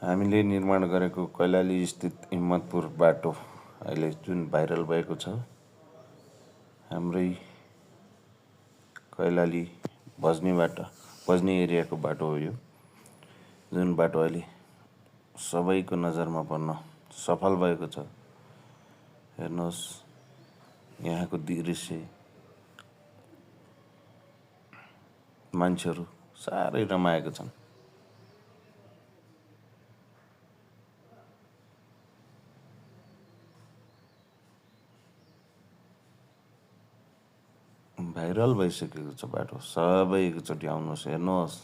हामीले निर्माण गरेको कैलाली स्थित हिम्मतपुर बाटो अहिले जुन भाइरल भएको छ, हाम्रै कैलाली बज्ने एरियाको बाटो हो यो। जुन बाटो अहिले सबैको नजरमा पर्न सफल भएको छ। हेर्नुहोस् यहाँको दृश्य, मान्छेहरू साह्रै रमाएका छन्। भाइरल भइसकेको छ बाटो, सबै एकचोटि आउनुहोस्, हेर्नुहोस्।